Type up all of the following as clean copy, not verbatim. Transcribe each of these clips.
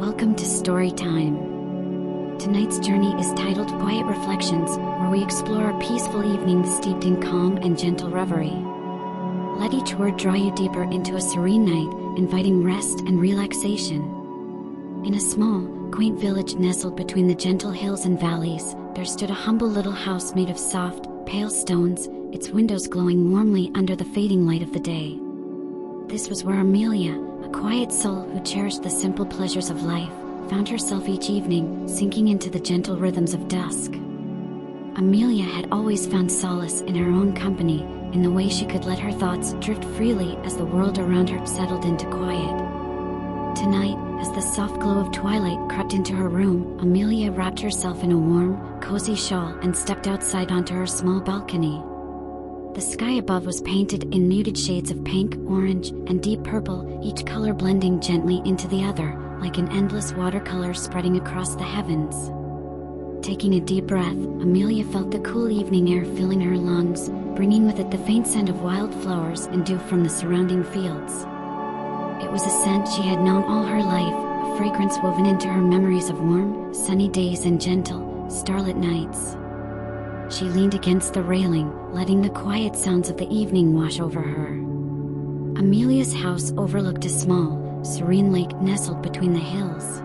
Welcome to Story Time. Tonight's journey is titled Quiet Reflections, where we explore a peaceful evening steeped in calm and gentle reverie. Let each word draw you deeper into a serene night, inviting rest and relaxation. In a small, quaint village nestled between the gentle hills and valleys, there stood a humble little house made of soft, pale stones, its windows glowing warmly under the fading light of the day. This was where Amelia, a quiet soul who cherished the simple pleasures of life, found herself each evening, sinking into the gentle rhythms of dusk. Amelia had always found solace in her own company, in the way she could let her thoughts drift freely as the world around her settled into quiet. Tonight, as the soft glow of twilight crept into her room, Amelia wrapped herself in a warm, cozy shawl and stepped outside onto her small balcony. The sky above was painted in muted shades of pink, orange, and deep purple, each color blending gently into the other, like an endless watercolor spreading across the heavens. Taking a deep breath, Amelia felt the cool evening air filling her lungs, bringing with it the faint scent of wildflowers and dew from the surrounding fields. It was a scent she had known all her life, a fragrance woven into her memories of warm, sunny days and gentle, starlit nights. She leaned against the railing, letting the quiet sounds of the evening wash over her. Amelia's house overlooked a small, serene lake nestled between the hills.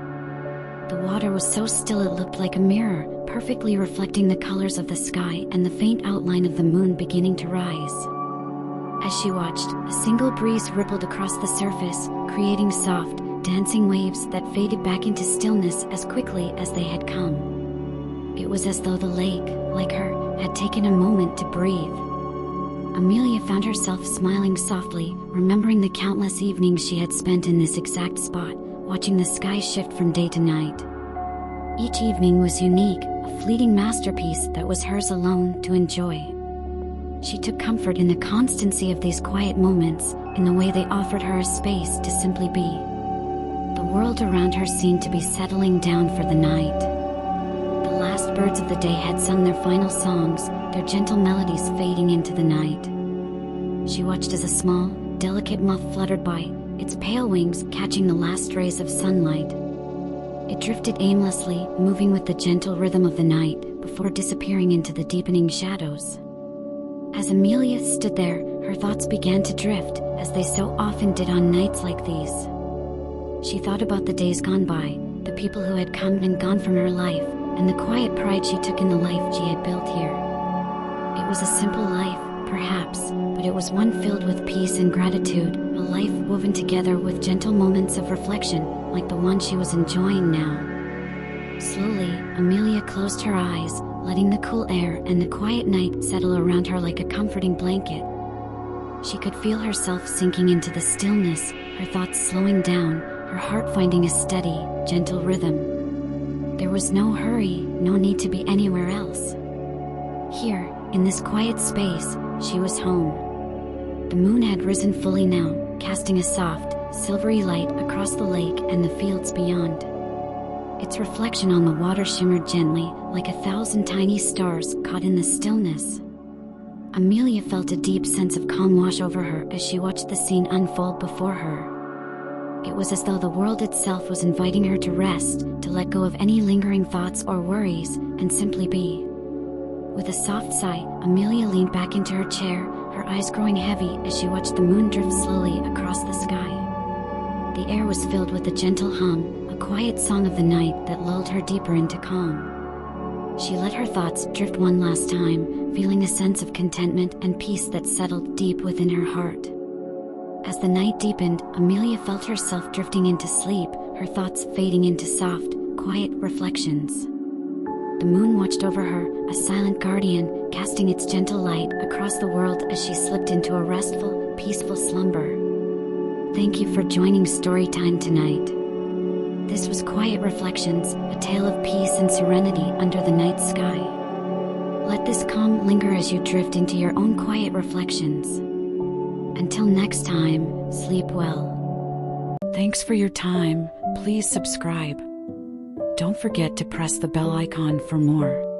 The water was so still it looked like a mirror, perfectly reflecting the colors of the sky and the faint outline of the moon beginning to rise. As she watched, a single breeze rippled across the surface, creating soft, dancing waves that faded back into stillness as quickly as they had come. It was as though the lake, like her, had taken a moment to breathe. Amelia found herself smiling softly, remembering the countless evenings she had spent in this exact spot, watching the sky shift from day to night. Each evening was unique, a fleeting masterpiece that was hers alone to enjoy. She took comfort in the constancy of these quiet moments, in the way they offered her a space to simply be. The world around her seemed to be settling down for the night. The last birds of the day had sung their final songs, their gentle melodies fading into the night. She watched as a small, delicate moth fluttered by, its pale wings catching the last rays of sunlight. It drifted aimlessly, moving with the gentle rhythm of the night, before disappearing into the deepening shadows. As Amelia stood there, her thoughts began to drift, as they so often did on nights like these. She thought about the days gone by, the people who had come and gone from her life, and the quiet pride she took in the life she had built here. It was a simple life, perhaps, but it was one filled with peace and gratitude, a life woven together with gentle moments of reflection, like the one she was enjoying now. Slowly, Amelia closed her eyes, letting the cool air and the quiet night settle around her like a comforting blanket. She could feel herself sinking into the stillness, her thoughts slowing down, her heart finding a steady, gentle rhythm. There was no hurry, no need to be anywhere else. Here, in this quiet space, she was home. The moon had risen fully now, casting a soft, silvery light across the lake and the fields beyond. Its reflection on the water shimmered gently, like 1,000 tiny stars caught in the stillness. Amelia felt a deep sense of calm wash over her as she watched the scene unfold before her. It was as though the world itself was inviting her to rest, to let go of any lingering thoughts or worries, and simply be. With a soft sigh, Amelia leaned back into her chair, her eyes growing heavy as she watched the moon drift slowly across the sky. The air was filled with a gentle hum, a quiet song of the night that lulled her deeper into calm. She let her thoughts drift one last time, feeling a sense of contentment and peace that settled deep within her heart. As the night deepened, Amelia felt herself drifting into sleep, her thoughts fading into soft, quiet reflections. The moon watched over her, a silent guardian, casting its gentle light across the world as she slipped into a restful, peaceful slumber. Thank you for joining Storytime tonight. This was Quiet Reflections, a tale of peace and serenity under the night sky. Let this calm linger as you drift into your own quiet reflections. Until next time, sleep well. Thanks for your time. Please subscribe. Don't forget to press the bell icon for more.